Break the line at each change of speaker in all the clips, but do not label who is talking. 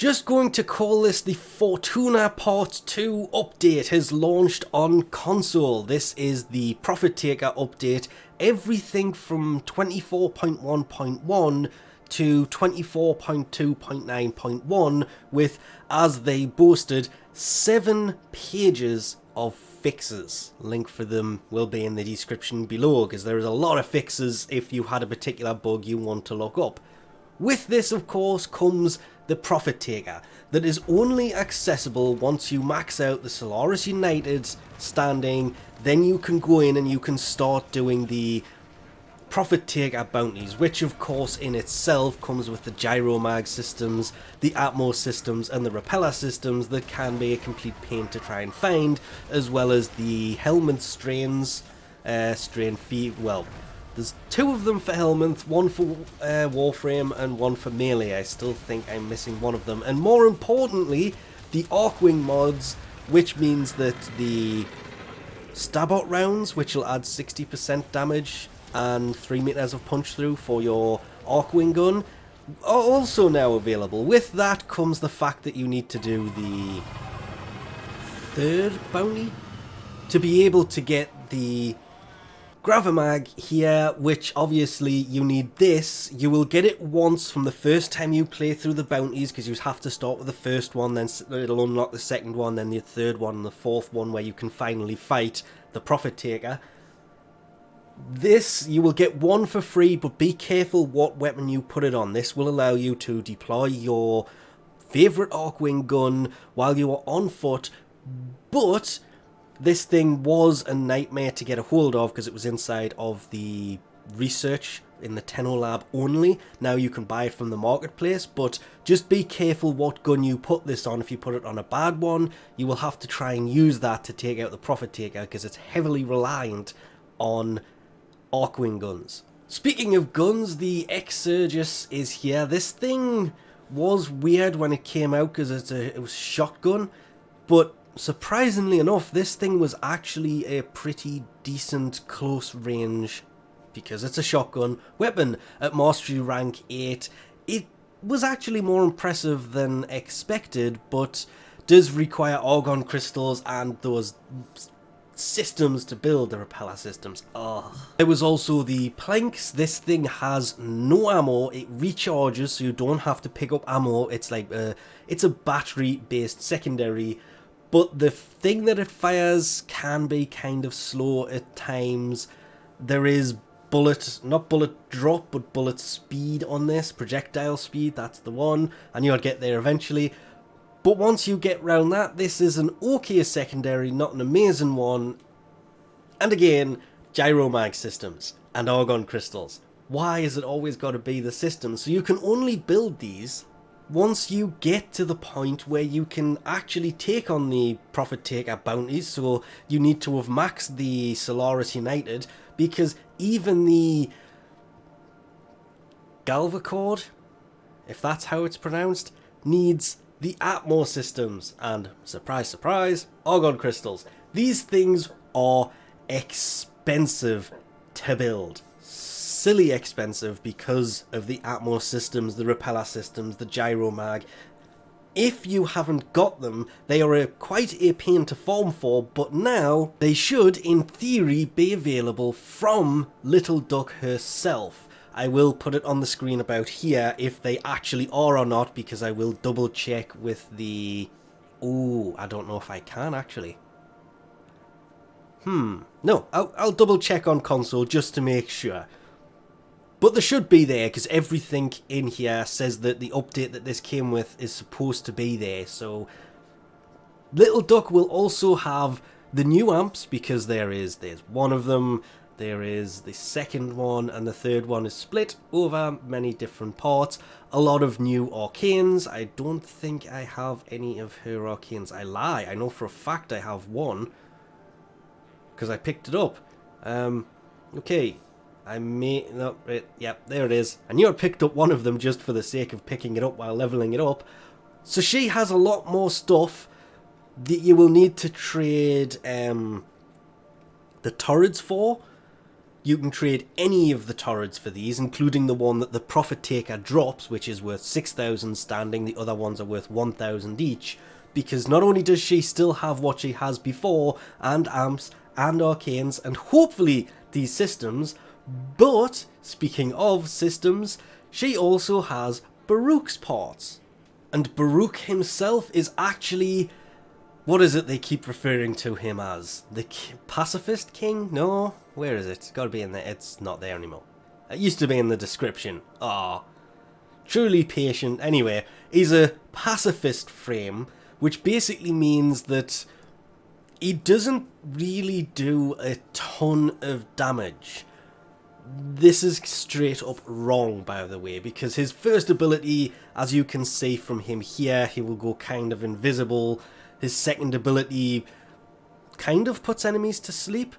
Just going to call this the Fortuna Part 2 update has launched on console. This is the ProfitTaker update. Everything from 24.1.1 to 24.2.9.1 with, as they boasted, 7 pages of fixes. Link for them will be in the description below, because there is a lot of fixes if you had a particular bug you want to look up. With this, of course, comes the ProfitTaker, that is only accessible once you max out the Solaris United's standing. Then you can go in and you can start doing the ProfitTaker bounties, which of course in itself comes with the gyromag systems, the Atmos systems and the repeller systems that can be a complete pain to try and find, as well as the helmet strains, well, there's 2 of them for Helminth, one for Warframe and one for Melee. I still think I'm missing one of them. And more importantly, the archwing mods, which means that the Stabot rounds, which will add 60% damage and 3 meters of punch through for your archwing gun, are also now available. With that comes the fact that you need to do the 3rd bounty to be able to get the Gravamag here, which obviously you need this. You will get it once from the first time you play through the bounties, because you have to start with the first one, then it'll unlock the second one, then the 3rd one, and the 4th one, where you can finally fight the ProfitTaker. This, you will get one for free, but be careful what weapon you put it on. This will allow you to deploy your favourite archwing gun while you are on foot, but this thing was a nightmare to get a hold of because it was inside of the research in the Tenno lab only. Now you can buy it from the marketplace, but just be careful what gun you put this on. If you put it on a bad one, you will have to try and use that to take out the ProfitTaker, because it's heavily reliant on archwing guns. Speaking of guns, the ExUrges is here. This thing was weird when it came out because it was shotgun, but surprisingly enough, this thing was actually a pretty decent close range, because it's a shotgun weapon at Mastery Rank 8. It was actually more impressive than expected, but does require argon crystals and those systems to build the repeller systems. There was also the planks. This thing has no ammo. It recharges, so you don't have to pick up ammo. It's like it's a battery based secondary, but the thing that it fires can be kind of slow at times. There is not bullet drop, but bullet speed on this. Projectile speed, that's the one. And you'll get there eventually. But once you get round that, this is an okay secondary, not an amazing one. And again, gyromag systems and argon crystals. Why has it always got to be the system? So you can only build these once you get to the point where you can actually take on the ProfitTaker bounties. So you need to have maxed the Solaris United, because even the Galvacord, if that's how it's pronounced, needs the Atmos systems and, surprise surprise, argon crystals. These things are expensive to build. Silly expensive because of the Atmos systems, the repeller systems, the gyromag. If you haven't got them, they are quite a pain to farm for, but now they should, in theory, be available from Little Duck herself. I will put it on the screen about here if they actually are or not, because I will double check with the... Oh, I don't know if I can actually. No, I'll double check on console just to make sure. But they should be there, because everything in here says that the update that this came with is supposed to be there. So Little Duck will also have the new amps, because there's one of them, there is the second one, and the 3rd one is split over many different parts. A lot of new arcanes. I don't think I have any of her arcanes. I lie, I know for a fact I have one, because I picked it up. Okay. I may... No, yep, there it is. I knew I picked up one of them just for the sake of picking it up while leveling it up. So she has a lot more stuff that you will need to trade the turrets for. You can trade any of the turrets for these, including the one that the ProfitTaker drops, which is worth 6,000 standing, the other ones are worth 1,000 each, because not only does she still have what she has before, and amps, and arcanes, and hopefully these systems, but, speaking of systems, she also has Baruch's parts. And Baruch himself is actually... what is it they keep referring to him as? The pacifist king? No? Where is it? It's gotta be in there. It's not there anymore. It used to be in the description. Ah. Truly patient. Anyway, he's a pacifist frame, which basically means that he doesn't really do a ton of damage. This is straight up wrong, by the way, because his first ability, as you can see from him here, he will go kind of invisible. His second ability kind of puts enemies to sleep.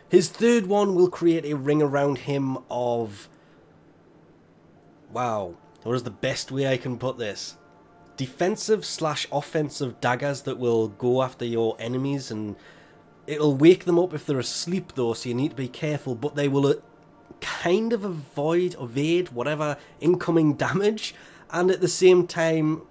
His third one will create a ring around him of... wow, what is the best way I can put this? Defensive / offensive daggers that will go after your enemies, and it'll wake them up if they're asleep though, so you need to be careful, but they will kind of evade whatever incoming damage, and at the same time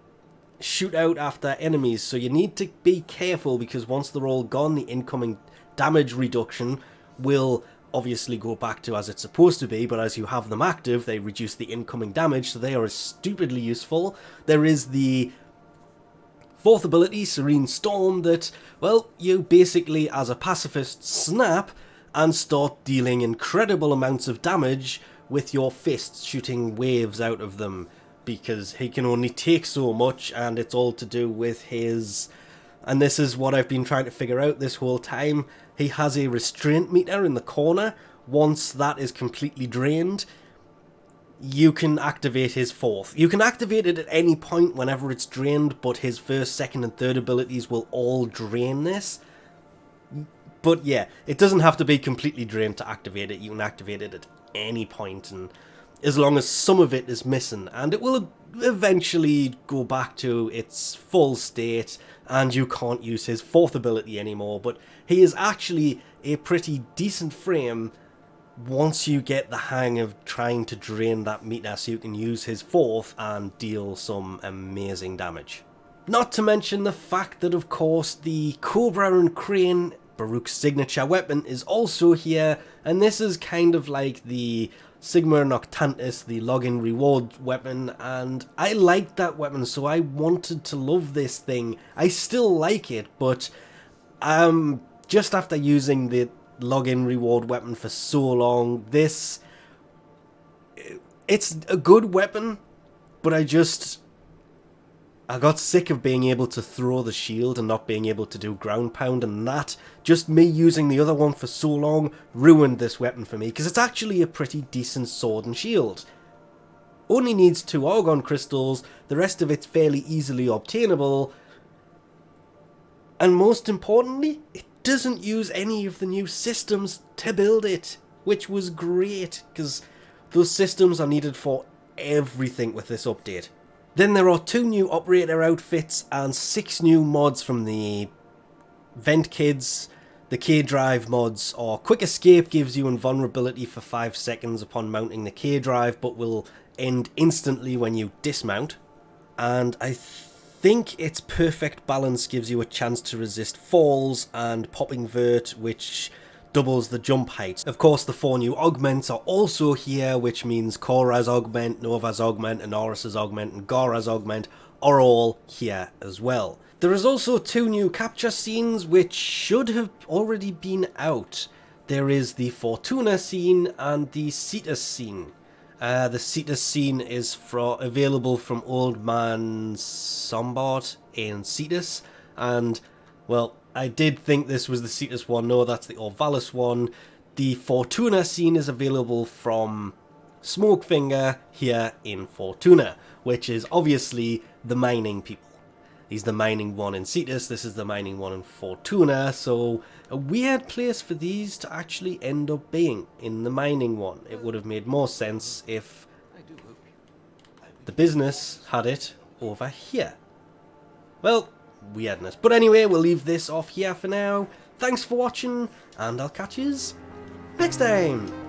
shoot out after enemies, so you need to be careful, because once they're all gone, the incoming damage reduction will obviously go back to as it's supposed to be, but as you have them active, they reduce the incoming damage, so they are stupidly useful. There is the fourth ability, Serene Storm, that, well, you basically, as a pacifist, snap and start dealing incredible amounts of damage with your fists, shooting waves out of them, because he can only take so much, and it's all to do with his... and this is what I've been trying to figure out this whole time. He has a restraint meter in the corner. Once that is completely drained, you can activate his fourth. You can activate it at any point whenever it's drained, but his first, second, and third abilities will all drain this. But yeah, it doesn't have to be completely drained to activate it. You can activate it at any point, and as long as some of it is missing, and it will eventually go back to its full state, and you can't use his fourth ability anymore. But he is actually a pretty decent frame once you get the hang of trying to drain that meter, so you can use his fourth and deal some amazing damage. Not to mention the fact that, of course, the Cobra and Crane, Baruch's signature weapon, is also here, and this is kind of like the Sigma Noctantis, the login reward weapon, and I liked that weapon, so I wanted to love this thing. I still like it, but just after using the login reward weapon for so long, it's a good weapon, but I got sick of being able to throw the shield and not being able to do ground pound, and that, just me using the other one for so long, ruined this weapon for me, because it's actually a pretty decent sword and shield. Only needs 2 Argon crystals, the rest of it's fairly easily obtainable, and most importantly, it doesn't use any of the new systems to build it, which was great, because those systems are needed for everything with this update. Then there are 2 new operator outfits and 6 new mods from the Vent Kids. The K-Drive mods are Quick Escape, gives you invulnerability for 5 seconds upon mounting the K-Drive, but will end instantly when you dismount. And I think its Perfect Balance gives you a chance to resist falls, and Popping Vert, which doubles the jump height. Of course, the 4 new augments are also here, which means Korra's augment, Nova's augment, Anoris's augment, and Gara's augment are all here as well. There is also 2 new capture scenes, which should have already been out. There is the Fortuna scene and the Cetus scene. The Cetus scene is available from Old Man Sombart in Cetus, and, well, I did think this was the Cetus one. No, that's the Orvalis one. The Fortuna scene is available from Smokefinger here in Fortuna, which is obviously the mining people. He's the mining one in Cetus, this is the mining one in Fortuna, so a weird place for these to actually end up being in the mining one. It would have made more sense if the business had it over here. Well, weirdness. But anyway, we'll leave this off here for now. Thanks for watching, and I'll catch yous next time.